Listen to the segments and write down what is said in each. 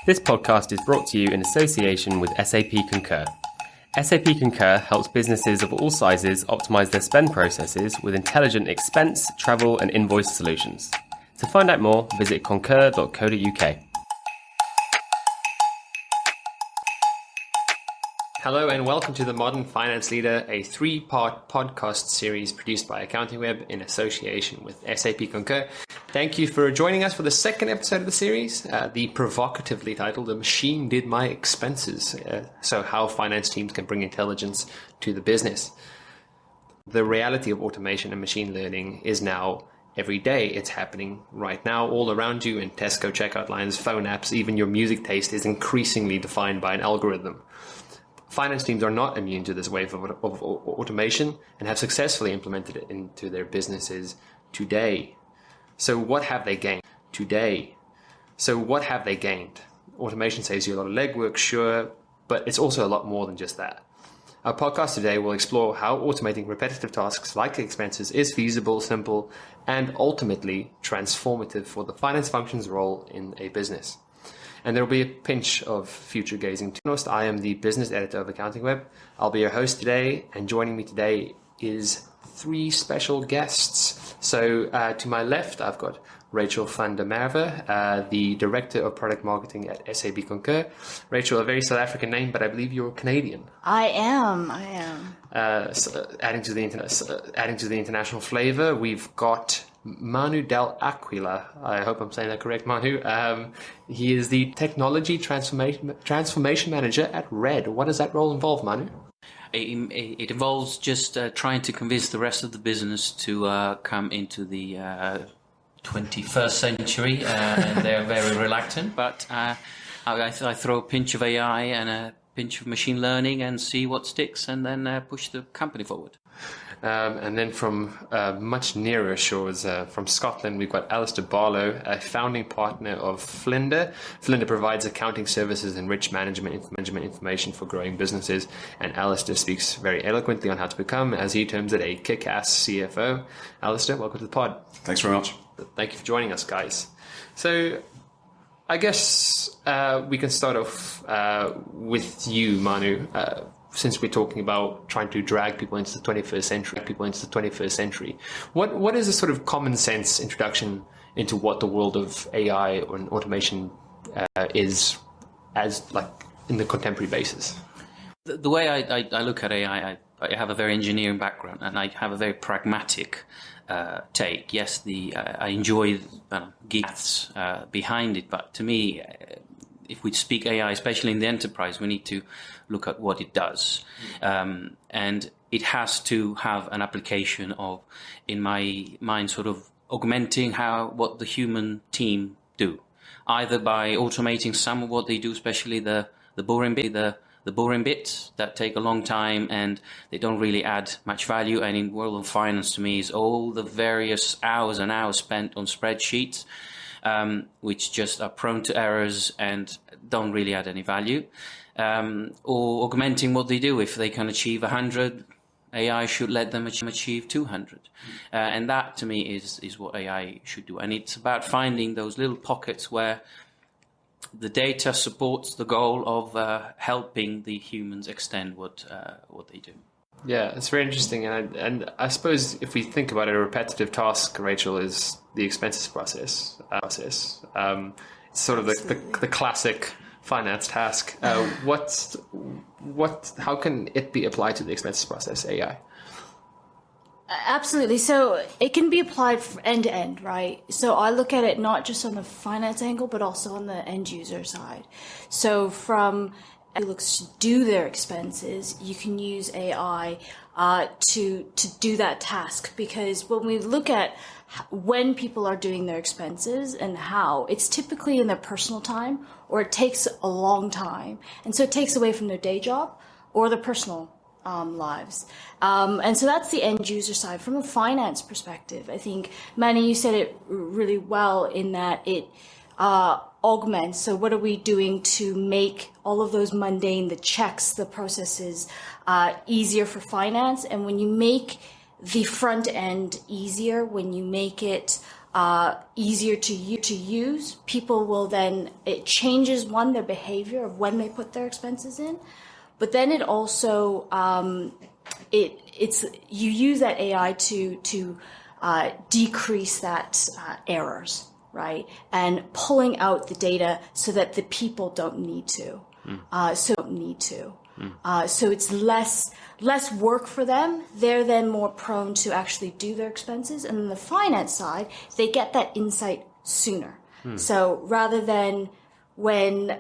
This podcast is brought to you in association with SAP Concur. SAP Concur helps businesses of all sizes optimize their spend processes with intelligent expense, travel, and invoice solutions. To find out more, visit concur.co.uk. Hello and welcome to The Modern Finance Leader, a three-part podcast series produced by AccountingWEB in association with SAP Concur. Thank you for joining us for the second episode of the series, the provocatively titled "The Machine Did My Expenses." So how finance teams can bring intelligence to the business. The reality of automation and machine learning is now every day. It's happening right now all around you in Tesco checkout lines, phone apps, even your music taste is increasingly defined by an algorithm. Finance teams are not immune to this wave of automation and have successfully implemented it into their businesses today. So what have they gained today? Automation saves you a lot of legwork, sure, but it's also a lot more than just that. Our podcast today will explore how automating repetitive tasks like expenses is feasible, simple, and ultimately transformative for the finance function's role in a business. And there will be a pinch of future gazing too. I am the business editor of AccountingWEB. I'll be your host today, and joining me today is three special guests. So to my left, I've got Rachel van der Merwe, the Director of Product Marketing at SAP Concur. Rachel, a very South African name, but I believe you're Canadian. I am. So adding to the international flavor, we've got Manu Del Aquila. I hope I'm saying that correct, Manu. He is the Technology Transformation Manager at Red. What does that role involve, Manu? It involves just trying to convince the rest of the business to come into the 21st century, and they're very reluctant. But I throw a pinch of AI and a pinch of machine learning and see what sticks, and then push the company forward. And then from much nearer shores, from Scotland, we've got Alistair Barlow, a founding partner of Flinder. Flinder provides accounting services and rich management information for growing businesses. And Alistair speaks very eloquently on how to become, as he terms it, a kick-ass CFO. Alistair, welcome to the pod. Thanks very much. Thank you for joining us, guys. So I guess we can start off with you, Manu. Since we're talking about trying to drag people into the 21st century, what is a sort of common sense introduction into what the world of AI and automation is as like in the contemporary basis? The way I look at AI, I have a very engineering background, and I have a very pragmatic take. Yes, I enjoy geeks behind it, but to me, if we speak AI, especially in the enterprise, we need to look at what it does. And it has to have an application of, in my mind, sort of augmenting what the human team do, either by automating some of what they do, especially the boring bits that take a long time and they don't really add much value. And in world of finance, to me, is all the various hours and hours spent on spreadsheets, which just are prone to errors and don't really add any value, or augmenting what they do. If they can achieve 100, AI should let them achieve 200. And that, to me, is what AI should do. And it's about finding those little pockets where the data supports the goal of helping the humans extend what they do. Yeah, it's very interesting. And I suppose if we think about it, a repetitive task, Rachel, is the expenses process. It's sort of the classic finance task. How can it be applied to the expenses process, AI? Absolutely. So it can be applied end to end, right? So I look at it not just on the finance angle, but also on the end user side. So from who looks to do their expenses, you can use AI to do that task, because when we look at when people are doing their expenses and how, it's typically in their personal time, or it takes a long time, and so it takes away from their day job or their personal lives. And so that's the end user side. From a finance perspective, I think, Manny, you said it really well in that it augments. So what are we doing to make all of those mundane, the checks, the processes easier for finance? And when you make the front end easier, when you make it easier to use, people will then, it changes their behavior of when they put their expenses in, but then it also it's you use that AI to decrease that errors, right, and pulling out the data so that the people don't need to. So it's less work for them. They're then more prone to actually do their expenses. And on the finance side, they get that insight sooner. So rather than when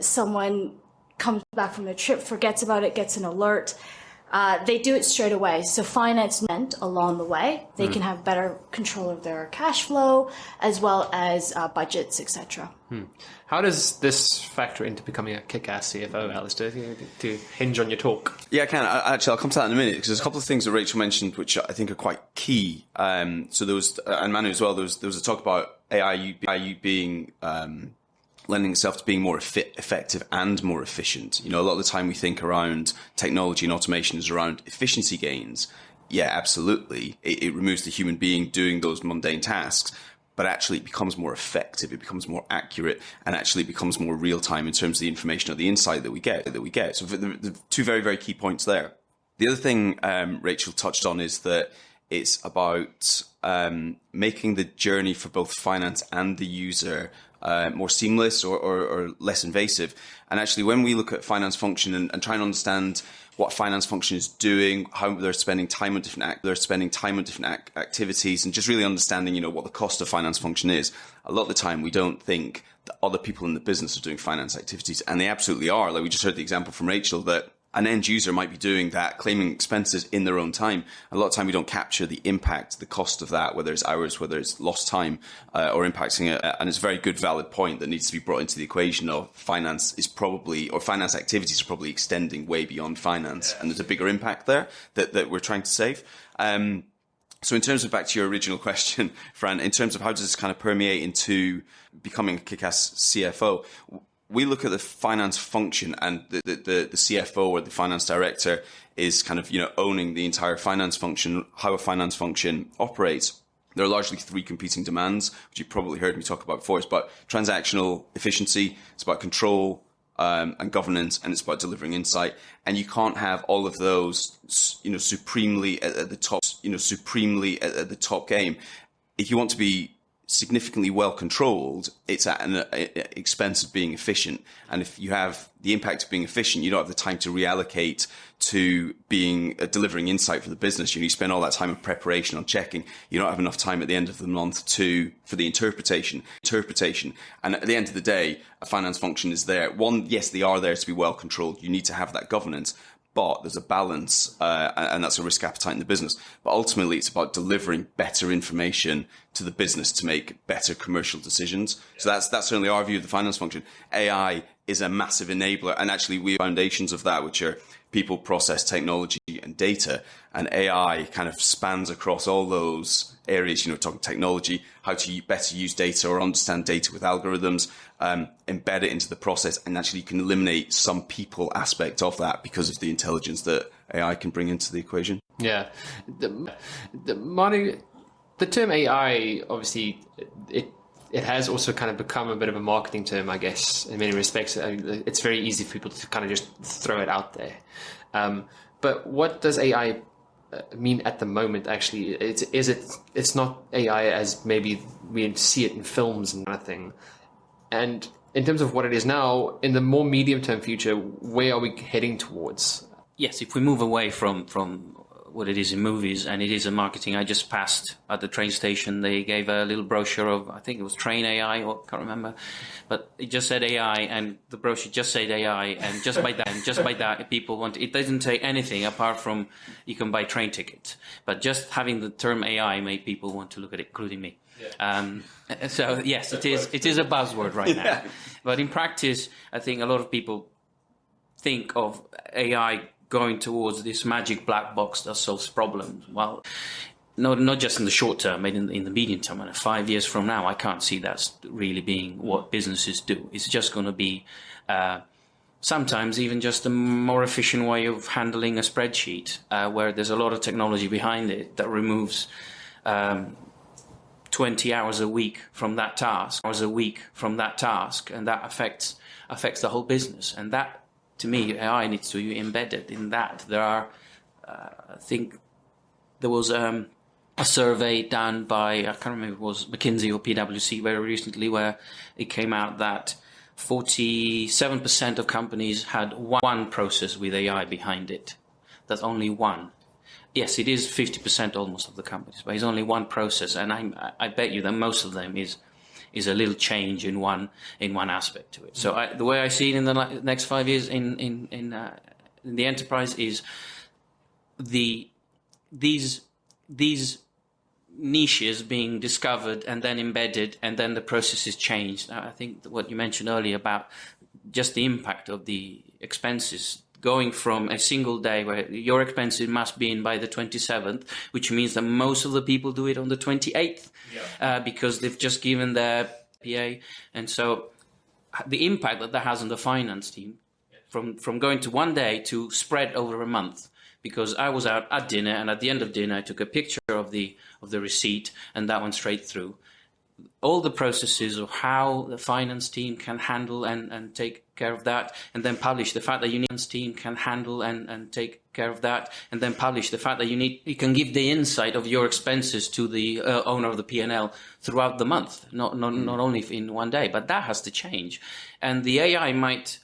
someone comes back from their trip, forgets about it, gets an alert, they do it straight away. So finance meant along the way, they can have better control of their cash flow as well as budgets, etc. How does this factor into becoming a kick-ass CFO, Alistair, to hinge on your talk? Yeah, I can. I'll come to that in a minute, because there's a couple of things that Rachel mentioned which I think are quite key. So there was, and Manu as well, there was a talk about AI being lending itself to being more effective and more efficient. You know, a lot of the time we think around technology and automation is around efficiency gains. Yeah, absolutely. It removes the human being doing those mundane tasks, but actually it becomes more effective, it becomes more accurate, and actually it becomes more real time in terms of the information or the insight that we get. So the two very, very key points there. The other thing Rachel touched on is that it's about making the journey for both finance and the user more seamless or less invasive. And actually, when we look at finance function and try and understand what finance function is doing, how they're spending time on different activities, and just really understanding, you know, what the cost of finance function is. A lot of the time, we don't think that other people in the business are doing finance activities, and they absolutely are. Like we just heard the example from Rachel that an end user might be doing that, claiming expenses in their own time. A lot of time we don't capture the impact, the cost of that, whether it's hours, whether it's lost time, or impacting it. And it's a very good, valid point that needs to be brought into the equation of finance finance activities are probably extending way beyond finance. And there's a bigger impact there that we're trying to save. So in terms of, back to your original question, Fran, in terms of how does this kind of permeate into becoming a kick-ass CFO, we look at the finance function, and the CFO or the finance director is kind of, you know, owning the entire finance function, how a finance function operates. There are largely three competing demands, which you probably heard me talk about before. It's about transactional efficiency, it's about control and governance, and it's about delivering insight. And you can't have all of those, you know, supremely at the top game. If you want to be significantly well controlled, it's at an expense of being efficient. And if you have the impact of being efficient, you don't have the time to reallocate to being delivering insight for the business. You spend all that time in preparation on checking. You don't have enough time at the end of the month for the interpretation. And at the end of the day, a finance function is there. One, yes, they are there to be well controlled. You need to have that governance. But there's a balance, and that's a risk appetite in the business. But ultimately, it's about delivering better information to the business to make better commercial decisions. So that's certainly our view of the finance function. AI is a massive enabler, and actually we have foundations of that, which are people, process, technology, and data. And AI kind of spans across all those areas, you know, talking technology, how to better use data or understand data with algorithms, embed it into the process, and actually you can eliminate some people aspect of that because of the intelligence that AI can bring into the equation. Yeah. Manu, the term AI, obviously, it has also kind of become a bit of a marketing term, I guess, in many respects. It's very easy for people to kind of just throw it out there. But what does AI mean at the moment, actually? It's not AI as maybe we see it in films and kind of thing. And in terms of what it is now, in the more medium-term future, where are we heading towards? Yes, if we move away from what it is in movies, and it is in marketing. I just passed at the train station. They gave a little brochure of, I think it was Train AI, or can't remember, but it just said AI, and the brochure just said AI, and just by that, people want. It doesn't say anything apart from you can buy train tickets. But just having the term AI made people want to look at it, including me. Yeah. So yes, it is a buzzword right now. Yeah. But in practice, I think a lot of people think of AI going towards this magic black box that solves problems. Well, not just in the short term, but in the medium term. And 5 years from now, I can't see that really being what businesses do. It's just going to be sometimes even just a more efficient way of handling a spreadsheet, where there's a lot of technology behind it that removes 20 hours a week from that task, and that affects the whole business. And that, to me, AI needs to be embedded in that. There are, I think, there was a survey done by, I can't remember if it was McKinsey or PwC very recently, where it came out that 47% of companies had one process with AI behind it. That's only one. Yes, it is 50% almost of the companies, but it's only one process, and I bet you that most of them is a little change in one aspect to it. So the way I see it in the next 5 years in the enterprise is these niches being discovered and then embedded, and then the process is changed. I think what you mentioned earlier about just the impact of the expenses, going from a single day where your expenses must be in by the 27th, which means that most of the people do it on the 28th, because they've just given their PA. And so the impact that has on the finance team, from going to one day to spread over a month, because I was out at dinner, and at the end of dinner I took a picture of the receipt, and that went straight through. All the processes of how the finance team can handle and take care of that, and then publish. The fact that you can give the insight of your expenses to the owner of the P&L throughout the month, not only in one day. But that has to change, and the AI might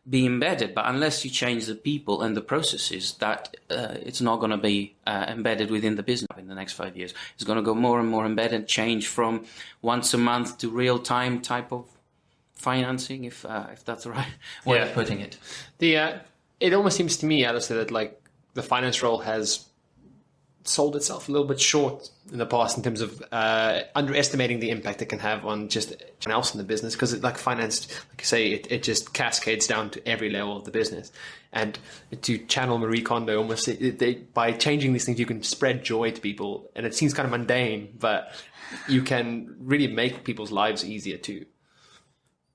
be embedded, but unless you change the people and the processes, that it's not going to be embedded within the business in the next 5 years. It's going to go more and more embedded, change from once a month to real-time type of financing, if that's the right way of putting it. It almost seems to me, Alistair, that like the finance role has sold itself a little bit short in the past in terms of underestimating the impact it can have on just everyone else in the business, because like finance, like you say, it just cascades down to every level of the business. And to channel Marie Kondo, almost by changing these things, you can spread joy to people, and it seems kind of mundane, but you can really make people's lives easier too.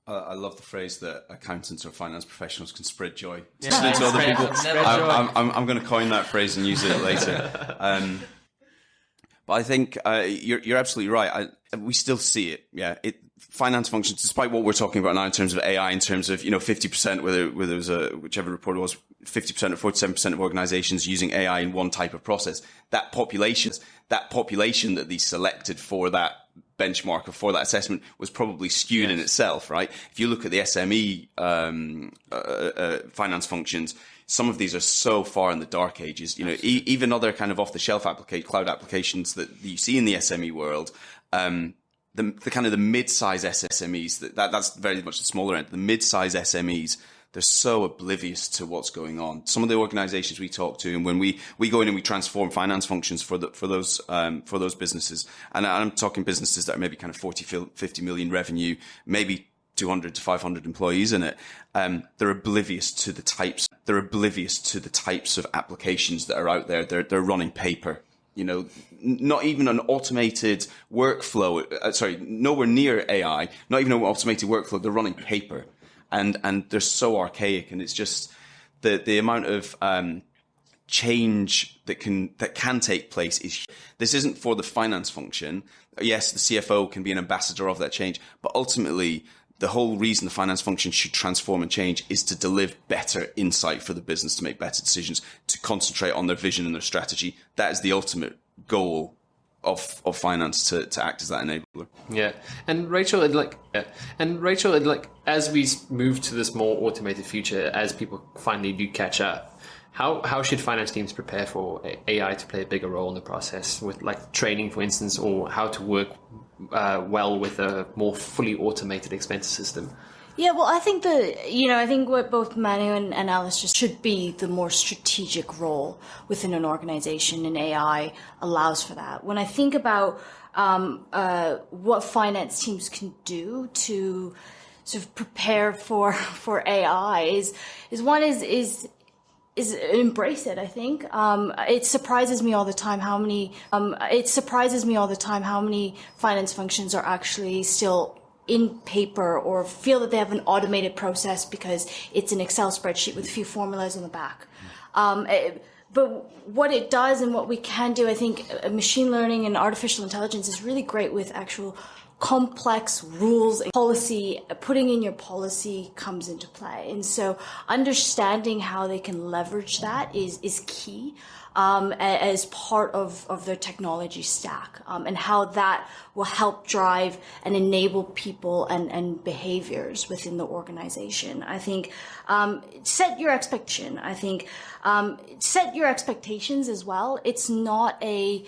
I love the phrase that accountants or finance professionals can spread joy to other people. I'm going to coin that phrase and use it later. But I think you're absolutely right. We still see it. Yeah, finance functions, despite what we're talking about now in terms of AI, in terms of 50%, whether it was whichever report it was, 50% or 47% of organizations using AI in one type of process. That population that they selected for that benchmark or for that assessment was probably skewed in itself, right? If you look at the SME finance functions, some of these are so far in the dark ages. Even other kind of off-the-shelf cloud applications that you see in the SME world, the kind of the mid-size SMEs, that's very much the smaller end. The mid-size SMEs, they're so oblivious to what's going on. Some of the organizations we talk to, and when we go in and we transform finance functions for those businesses, and I'm talking businesses that are maybe kind of 40, 50 million revenue, maybe 200 to 500 employees in it, they're oblivious to the types of applications that are out there. They're running paper. Not even an automated workflow. Nowhere near AI. Not even an automated workflow. They're running paper. And they're so archaic, and it's just the amount of change that can take place this isn't for the finance function. Yes, the CFO can be an ambassador of that change, but ultimately the whole reason the finance function should transform and change is to deliver better insight for the business, to make better decisions, to concentrate on their vision and their strategy. That is the ultimate goal of finance, to act as that enabler. Yeah. And Rachel, as we move to this more automated future, as people finally do catch up, how should finance teams prepare for AI to play a bigger role in the process, with like training, for instance, or how to work well with a more fully automated expense system? Yeah, well, I think I think what both Manu and Alice just should be the more strategic role within an organization, and AI allows for that. When I think about what finance teams can do to sort of prepare for AI, is embrace it. I think it surprises me all the time how many finance functions are actually still in paper, or feel that they have an automated process because it's an Excel spreadsheet with a few formulas on the back. But what it does and what we can do, I think machine learning and artificial intelligence is really great with actual complex rules and policy. Putting in your policy comes into play. And so understanding how they can leverage that is key as part of their technology stack, and how that will help drive and enable people and behaviors within the organization. I think set your expectation. I think set your expectations as well. It's not a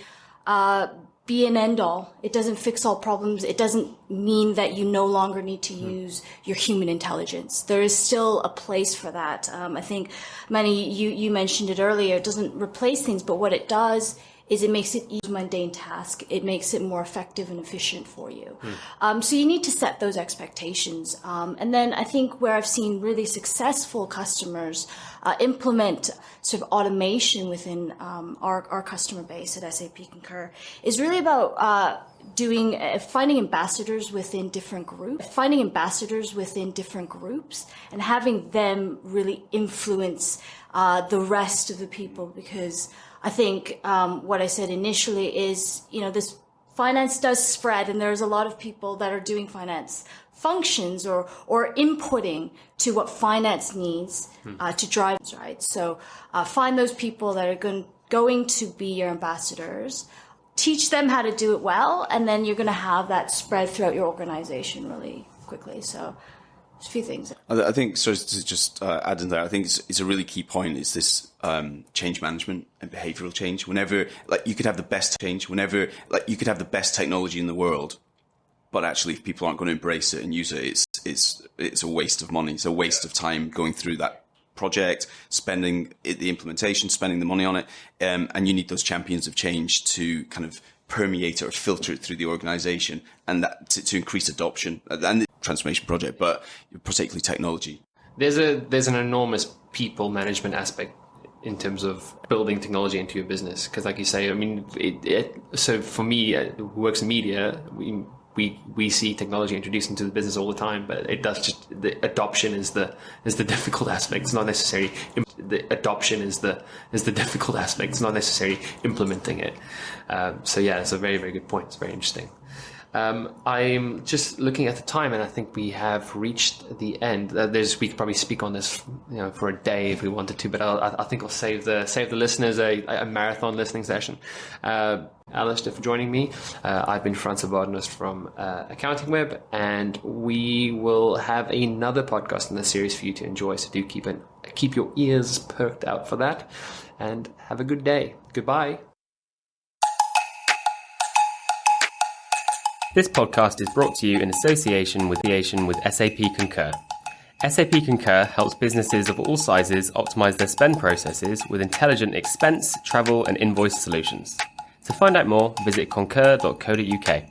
be an end all. It doesn't fix all problems. It doesn't mean that you no longer need to use your human intelligence. There is still a place for that. I think, Manny, you mentioned it earlier. It doesn't replace things, but what it does is it makes it easier mundane task. It makes it more effective and efficient for you. So you need to set those expectations. And then I think where I've seen really successful customers implement sort of automation within our customer base at SAP Concur is really about finding ambassadors within different groups, and having them really influence the rest of the people, because I think what I said initially is, this finance does spread, and there's a lot of people that are doing finance functions or inputting to what finance needs to drive, right? So find those people that are going to be your ambassadors, teach them how to do it well, and then you're going to have that spread throughout your organization really quickly. So a few things. I think, so to just add in there, I think it's a really key point, is this change management and behavioral change. Whenever, you could have the best change, you could have the best technology in the world, but actually if people aren't going to embrace it and use it, it's a waste of money. It's a waste of time going through that project, spending the implementation, spending the money on it. And you need those champions of change to kind of permeate it or filter it through the organization, and that to increase adoption and the transformation project, but particularly technology. There's an enormous people management aspect in terms of building technology into your business, because like you say, I mean, so for me, who works in media, we see technology introduced into the business all the time, but it does just, the adoption is the difficult aspect. It's not necessarily the adoption is the difficult aspect. It's not necessarily implementing it. So yeah, it's a very, very good point. It's very interesting. I'm just looking at the time, and I think we have reached the end. We could probably speak on this, for a day if we wanted to, but I think I'll save the listeners a marathon listening session. Alistair, for joining me. I've been Franz Bardenus from AccountingWEB, and we will have another podcast in the series for you to enjoy. So do keep your ears perked out for that, and have a good day. Goodbye. This podcast is brought to you in association with SAP Concur. SAP Concur helps businesses of all sizes optimize their spend processes with intelligent expense, travel, and invoice solutions. To find out more, visit concur.co.uk.